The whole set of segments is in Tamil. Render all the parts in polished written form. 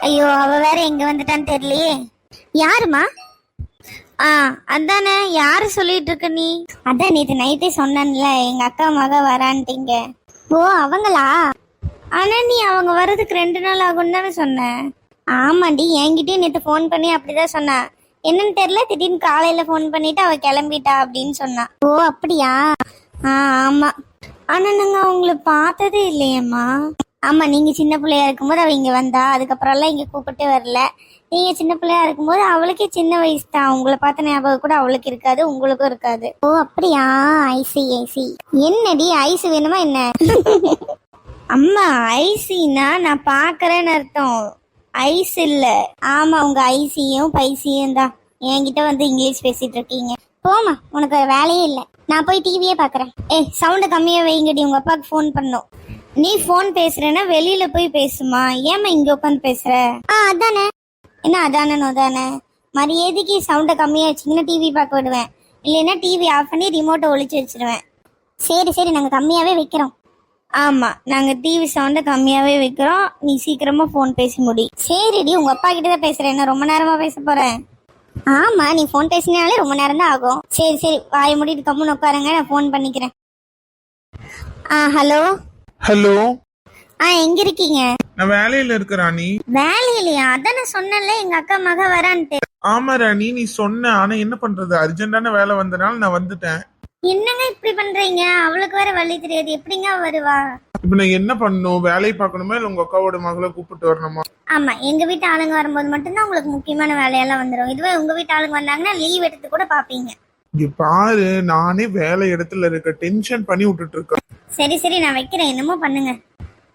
ஐயோ, அவ வேற எங்க வந்துட்டான்னு தெரியலையே. யாருமா? ஆ, அதானே. யாரு சொல்லிட்டு இருக்க நீ? அதான் நேற்று நைட்டே சொன்னேன்ல, எங்க அக்கா மக வரான்ட்டீங்க. ஓ, அவங்களா? ஆனா நீ அவங்க வர்றதுக்கு 2 நாள் ஆகும்னு தானே சொன்ன. ஆமாண்டி, என்கிட்டயும் நேற்று ஃபோன் பண்ணி அப்படிதான் சொன்னா. என்னன்னு தெரியல, திடீர்னு காலையில ஃபோன் பண்ணிட்டு அவ கிளம்பிட்டா அப்படின்னு சொன்னா. ஓ அப்படியா? ஆ, ஆமா. ஆனா நாங்க அவங்கள பார்த்ததே இல்லையேம்மா. ஆமா, நீங்க சின்ன பிள்ளையா இருக்கும்போது அவ இங்க வந்தா, அதுக்கப்புறம் எல்லாம் இங்க கூப்பிட்டு வரல. நீங்க சின்ன பிள்ளையா இருக்கும்போது அவளுக்கே சின்ன வயசு தான். உங்களை பார்த்த ஞாபகம் கூட அவளுக்கு இருக்காது, உங்களுக்கும் இருக்காது. ஓ அப்படியா? IC IC. என்னடி ஐஸ் வேணுமா என்ன? அம்மா, ஐசின்னா நான் பாக்குறேன்னு அர்த்தம், ஐஸ் இல்ல. ஆமா, உங்க ஐசியும் பைசியும் தான். என்கிட்ட வந்து இங்கிலீஷ் பேசிட்டு இருக்கீங்க. போமா, உனக்கு வேலையே இல்லை. நான் போய் டிவியே பாக்குறேன். சவுண்ட கம்மியா வைங்கடி, உங்க அப்பாவுக்கு ஃபோன் பண்ணும். நீ ஃபோன் பேசுறேன்னா வெளியில போய் பேசுமா, ஏமா இங்க உட்காந்து பேசுற? அதானே. என்ன அதானே நோதானே? மரியாதைக்கு சவுண்ட கம்மியா வச்சிங்கன்னா டிவி பார்க்க விடுவேன், இல்லைன்னா டிவி ஆஃப் பண்ணி ரிமோட்டை ஒளிச்சு வச்சிருவேன். சரி சரி, நாங்க கம்மியாவே வைக்கிறோம். ஆமா, நாங்க டிவி சவுண்ட கம்மியாவே வைக்கிறோம். நீ சீக்கிரமா ஃபோன் பேசி முடி. சரிடி, உங்க அப்பா கிட்ட தான் பேசுறேன். ரொம்ப நேரமா பேச போறேன். ஆமா, நீ ஃபோன் பேசினாலே ரொம்ப நேரம் தான் ஆகும். சரி சரி, வாய மூடிட்டு கம்முன்னு உட்காருங்க, நான் ஃபோன் பண்ணிக்கிறேன். ஹலோ. ஹலோ. எங்க இருக்கீங்க? நான் வேலையில இருக்க ராணி. வேலையிலையா? அதான் நான் சொன்னேன்ல, எங்க அக்கா மக வரான்ட்டு. ஆமா ராணி, நீ சொன்ன. ஆனா என்ன பண்றது, அர்ஜென்டான வேலை வந்தனால நான் வந்துட்டேன். என்னங்க இப்படி பண்றீங்க? அவளுக்கு வேற வழி தெரியாது, எப்படிங்க வருவா? இப்ப நான் என்ன பண்ணணும்? வேலையை பார்க்கணுமா இல்ல உங்க அக்காவோட மகளை கூப்பிட்டு வரணுமா? ஆமா, எங்க வீட்டு ஆளுங்க வரும்போது மட்டும்தான் உங்களுக்கு முக்கியமான வேலையெல்லாம் வந்துடும். இதுவே உங்க வீட்டு ஆளுங்க வந்தாங்கன்னா லீவ் எடுத்து கூட பாப்பீங்க. இங்க பாரு, நானே வேலை இடத்துல இருக்க, டென்ஷன் பண்ணி விட்டுட்டு இருக்கேன். சரி சரி, நான் வைக்கிறேன், என்னமோ பண்ணுங்க.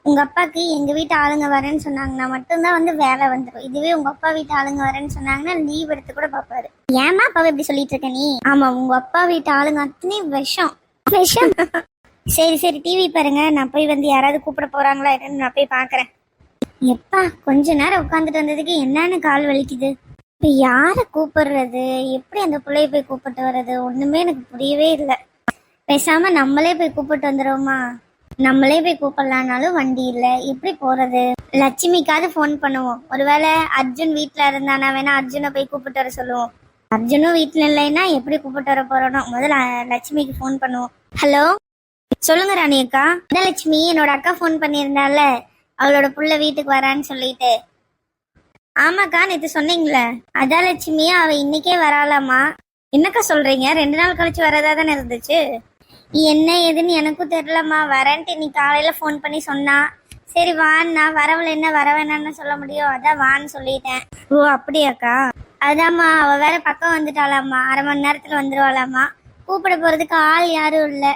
உங்க அப்பாக்கு எங்க வீட்டு ஆளுங்க வரேன்னு சொன்னாங்கன்னா மட்டும்தான் வந்து வேலை வந்துடும். இதுவே உங்க அப்பா வீட்டு ஆளுங்க வரேன்னு சொன்னாங்கன்னா லீவ் எடுத்து கூட பாப்பாரு. ஏமா அப்பாவை எப்படி சொல்லிட்டு இருக்க நீ? ஆமா, உங்க அப்பா வீட்டு ஆளுங்க அத்தனையும் விஷம் விஷம். சரி சரி, டிவி பாருங்க. நான் போய் வந்து யாராவது கூப்பிட போறாங்களா என்னன்னு நான் போய் பாக்குறேன். எப்பா, கொஞ்ச நேரம் உட்காந்துட்டு வந்ததுக்கு என்னன்னு கால் வலிக்குது. இப்ப யார கூப்பிடுறது, எப்படி அந்த பிள்ளைய போய் கூப்பிட்டு வர்றது, ஒண்ணுமே எனக்கு புரியவே இல்லை. பேசாம நம்மளே போய் கூப்பிட்டு வந்துடுவோமா? நம்மளே போய் கூப்பிடலான்னாலும் வண்டி இல்லை, எப்படி போறது? லட்சுமிக்காவது ஃபோன் பண்ணுவோம். ஒருவேளை அர்ஜுன் வீட்டுல இருந்தானா வேணா அர்ஜுனை போய் கூப்பிட்டு வர சொல்லுவோம். அர்ஜுனும் வீட்டுல இல்லைன்னா எப்படி கூப்பிட்டு வர போறோம்? முதல்ல லட்சுமிக்கு ஃபோன் பண்ணுவோம். ஹலோ, சொல்லுங்க ராணி அக்கா. அதான் லட்சுமி, என்னோட அக்கா ஃபோன் பண்ணியிருந்தால, அவளோட புள்ள வீட்டுக்கு வரான்னு சொல்லிட்டு. ஆமாக்கா, நேற்று சொன்னீங்களே. அதான் லட்சுமி, அவ இன்னைக்கே வராலாமா. என்னக்கா சொல்றீங்க? 2 நாள் கழிச்சு வரதா தானே இருந்துச்சு. என்ன ஏதுன்னு எனக்கும் தெரியலம்மா. வரேன்ட்டு இன்னைக்கு காலையில ஃபோன் பண்ணி சொன்னா. சரி வான்னா, வரவளை என்ன வர வேணான்னு சொல்ல முடியும், அதான் வான்னு சொல்லிட்டேன். ஓ அப்படியாக்கா? அதாம்மா, அவ வேற பக்கம் வந்துட்டாளாம்மா, 1/2 மணி நேரத்துல வந்துருவாளாம்மா. கூப்பிட போறதுக்கு ஆள் யாரும் இல்லை.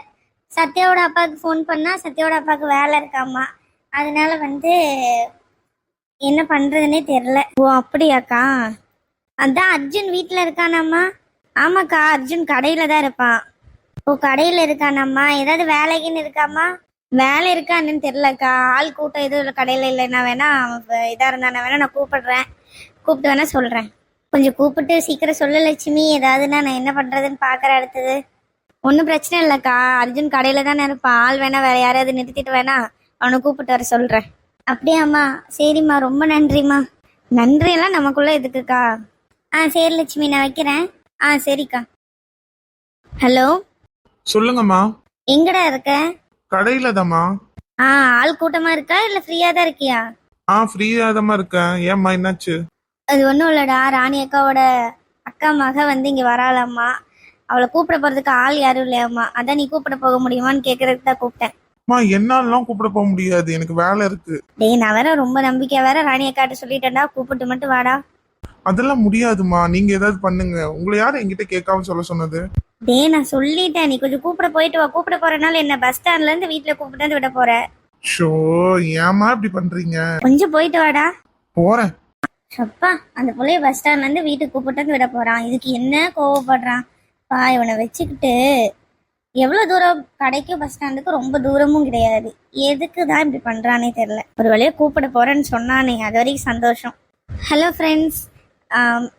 சத்யாவோட அப்பாவுக்கு ஃபோன் பண்ணா சத்யாவோட அப்பாவுக்கு வேலை இருக்காம்மா. அதனால வந்து என்ன பண்றதுன்னே தெரியல. ஓ அப்படியாக்கா? அதான் அர்ஜுன் வீட்டுல இருக்கானாம்மா. ஆமாக்கா, அர்ஜுன் கடையில தான் இருப்பான். ஓ கடையில இருக்கானாம்மா. ஏதாவது வேலைக்குன்னு இருக்காம்மா? வேலை இருக்கான்னு தெரியலக்கா. ஆள் கூட்டம் எதுவும் இல்லை கடையில இல்லைன்னா வேணா இதா இருந்தானா வேணா நான் கூப்பிடுறேன். கூப்பிட்டு வேணா சொல்றேன். கொஞ்சம் கூப்பிட்டு சீக்கிரம் சொல்ல லட்சுமி. ஏதாவதுன்னா நான் என்ன பண்றதுன்னு பாக்குறேன் அடுத்தது. ஒன்றும் பிரச்சனை இல்லைக்கா, அர்ஜுன் கடையில தானே இருப்பான். ஆள் வேணா வேற யாராவது நிறுத்திட்டு வேணா அவனை கூப்பிட்டு வர சொல்றேன். அப்படியாம்மா? சரிம்மா, ரொம்ப நன்றிம்மா. நன்றியெல்லாம் நமக்குள்ள எதுக்குக்கா? சரி லட்சுமி, நான் வைக்கிறேன். சரிக்கா. ஹலோ. சொல்லுங்கம்மா. எங்கடா இருக்க? கடையில தாம்மா. ஆள் கூட்டமா இருக்கா இல்ல ஃப்ரீயா தான் இருக்கியா? ஃப்ரீயா தான் இருக்கேன். ஏம்மா, என்னாச்சு? அது ஒன்றும் இல்லடா, ராணி அக்காவோட அக்கா மக வந்து இங்க வராளாம்மா. அவளை கூப்பிட போறதுக்கு ஆள் யாரும் இல்லையாம்மா. அதான் நீ கூப்பிட போக முடியுமான்னு கேட்கறதுக்கு தான் கூப்பிட்டேன். என்னாலாம் கூப்பிட போக முடியாது, எனக்கு வேலை இருக்கு. டேய், நான் வேற ரொம்ப நம்பிக்கையா வேற ராணி அக்காட்ட சொல்லிட்டேன்டா, கூப்பிட்டு மட்டும் வாடா. அதெல்லாம் முடியாதுமா, நீங்க ஏதாவது பண்ணுங்க. உங்களை யாரும் என்கிட்ட கேட்காம சொல்ல சொன்னது? டேய், நான் சொல்லிட்டேன், நீ கொஞ்சம் கூப்பிட போயிட்டு வா. கூப்பிட போறனால என்ன பஸ் ஸ்டாண்ட்ல இருந்து வீட்டுல கூப்பிட்டு வந்து விட போற? ஷோ, ஏமா இப்படி பண்றீங்க? கொஞ்சம் போயிட்டு வாடா. போறேன். அப்பா, அந்த பிள்ளைய பஸ் ஸ்டாண்ட்ல இருந்து வீட்டுக்கு கூப்பிட்டு வந்து விட போறான். இதுக்கு என்ன கோவப்படுறான் பா? இவனை வச்சுக்கிட்டு எவ்வளவு தூரம் கடைக்கும் பஸ் ஸ்டாண்டுக்கும் ரொம்ப தூரமும் கிடையாது. எதுக்கு தான் இப்படி பண்றானே தெரியல. ஒரு வழியா கூப்பிட போறேன்னு சொன்னானே, அது வரைக்கும் சந்தோஷம். ஹலோ ஃப்ரெண்ட்ஸ்,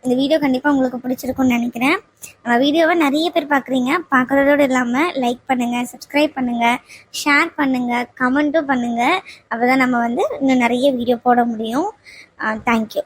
இந்த வீடியோ கண்டிப்பாக உங்களுக்கு பிடிச்சிருக்கும்னு நினைக்கிறேன். நம்ம வீடியோவை நிறைய பேர் பார்க்குறீங்க. பார்க்குறதோடு இல்லாமல் லைக் பண்ணுங்கள், சப்ஸ்கிரைப் பண்ணுங்கள், ஷேர் பண்ணுங்கள், கமெண்ட்டும் பண்ணுங்கள். அப்போ தான் நம்ம வந்து இன்னும் நிறைய வீடியோ போட முடியும். தேங்க்யூ.